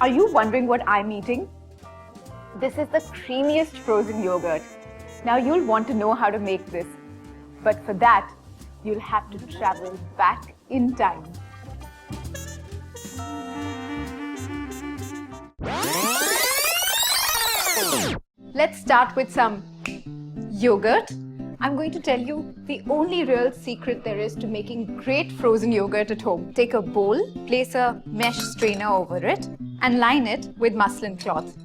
Are you wondering what I'm eating? This is the creamiest frozen yogurt. Now you'll want to know how to make this. But for that, you'll have to travel back in time. Let's start with some yogurt. I'm going to tell you the only real secret there is to making great frozen yogurt at home. Take a bowl, place a mesh strainer over it, and line it with muslin cloth.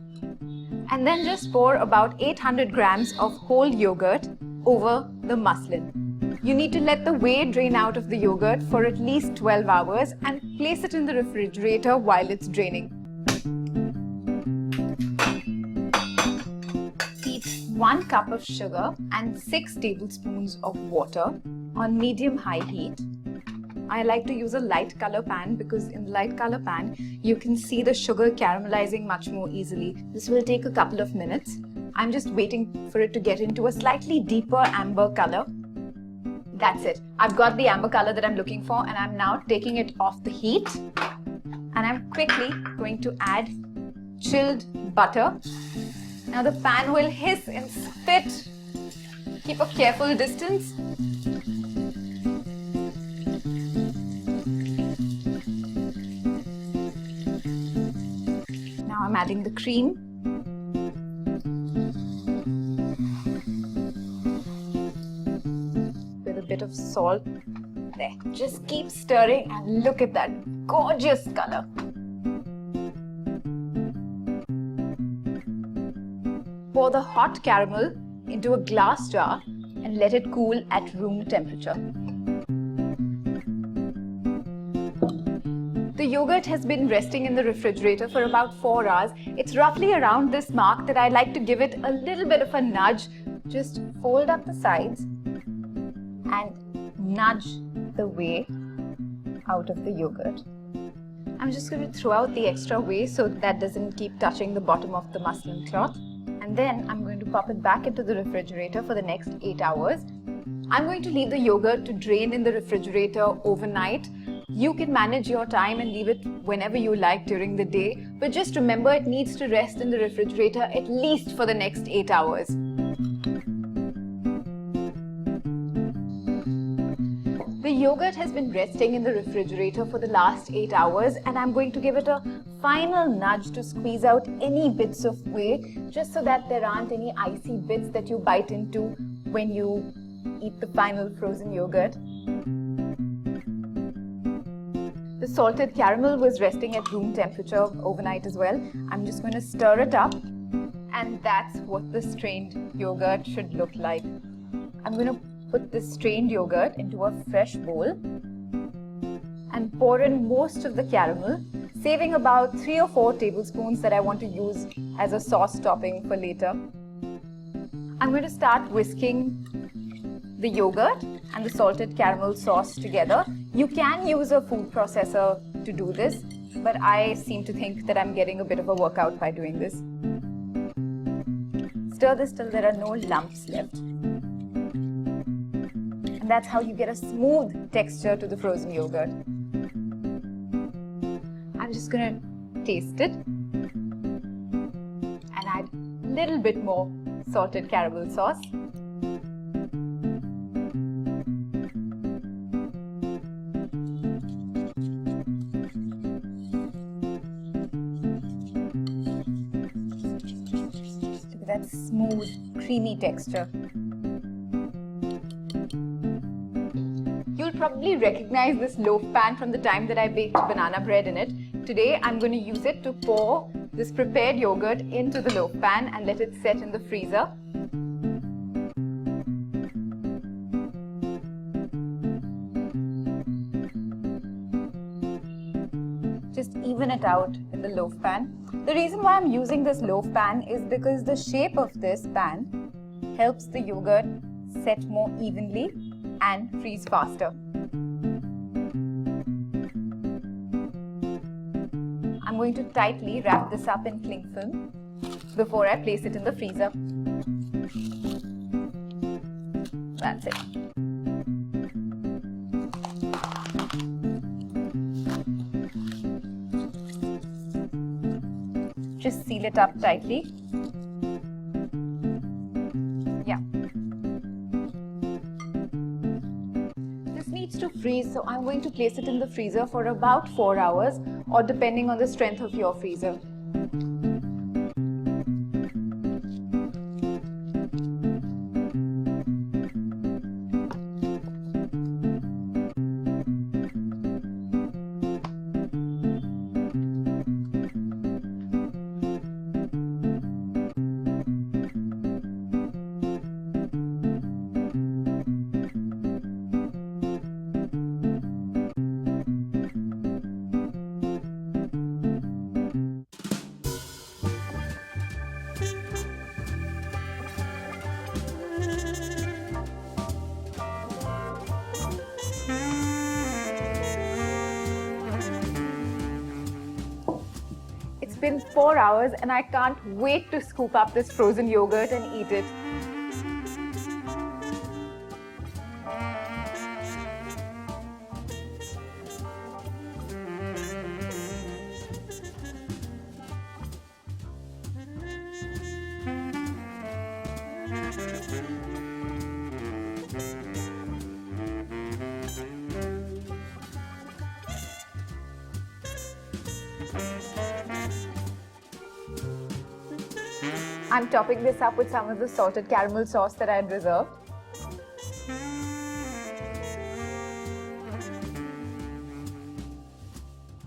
And then just pour about 800 grams of whole yogurt over the muslin. You need to let the whey drain out of the yogurt for at least 12 hours and place it in the refrigerator while it's draining. Heat 1 cup of sugar and 6 tablespoons of water on medium-high heat. I like to use a light color pan because in the light color pan, you can see the sugar caramelizing much more easily. This will take a couple of minutes. I'm just waiting for it to get into a slightly deeper amber color. That's it. I've got the amber color that I'm looking for, and I'm now taking it off the heat. And I'm quickly going to add chilled butter. Now the pan will hiss and spit. Keep a careful distance. Now I'm adding the cream. With a bit of salt. There. Just keep stirring and look at that gorgeous color. Pour the hot caramel into a glass jar and let it cool at room temperature. The yogurt has been resting in the refrigerator for about 4 hours. It's roughly around this mark that I like to give it a little bit of a nudge. Just fold up the sides and nudge the whey out of the yogurt. I'm just going to throw out the extra whey so that doesn't keep touching the bottom of the muslin cloth. And then I'm going to pop it back into the refrigerator for the next 8 hours. I'm going to leave the yogurt to drain in the refrigerator overnight. You can manage your time and leave it whenever you like during the day, but just remember it needs to rest in the refrigerator at least for the next 8 hours. The yogurt has been resting in the refrigerator for the last 8 hours, and I'm going to give it a final nudge to squeeze out any bits of whey, just so that there aren't any icy bits that you bite into when you eat the final frozen yogurt. The salted caramel was resting at room temperature overnight as well. I'm just going to stir it up, and that's what the strained yogurt should look like. I'm going to put this strained yogurt into a fresh bowl and pour in most of the caramel, saving about 3 or 4 tablespoons that I want to use as a sauce topping for later. I'm going to start whisking the yogurt and the salted caramel sauce together. You can use a food processor to do this, but I seem to think that I'm getting a bit of a workout by doing this. Stir this till there are no lumps left. And that's how you get a smooth texture to the frozen yogurt. I'm just going to taste it and add a little bit more salted caramel sauce. Look at that smooth, creamy texture. You'll probably recognize this loaf pan from the time that I baked banana bread in it. Today, I'm going to use it to pour this prepared yogurt into the loaf pan and let it set in the freezer. Just even it out in the loaf pan. The reason why I'm using this loaf pan is because the shape of this pan helps the yogurt set more evenly and freeze faster. I'm going to tightly wrap this up in cling film before I place it in the freezer. That's it. just seal it up tightly. Yeah. This needs to freeze, so I'm going to place it in the freezer for about 4 hours, or depending on the strength of your freezer. It's been 4 hours and I can't wait to scoop up this frozen yogurt and eat it. I'm topping this up with some of the salted caramel sauce that I had reserved.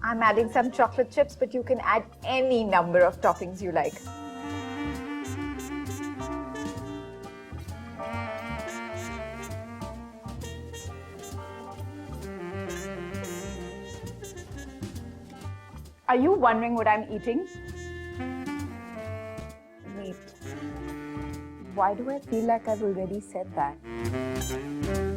I'm adding some chocolate chips, but you can add any number of toppings you like. Are you wondering what I'm eating? Wait, why do I feel like I've already said that?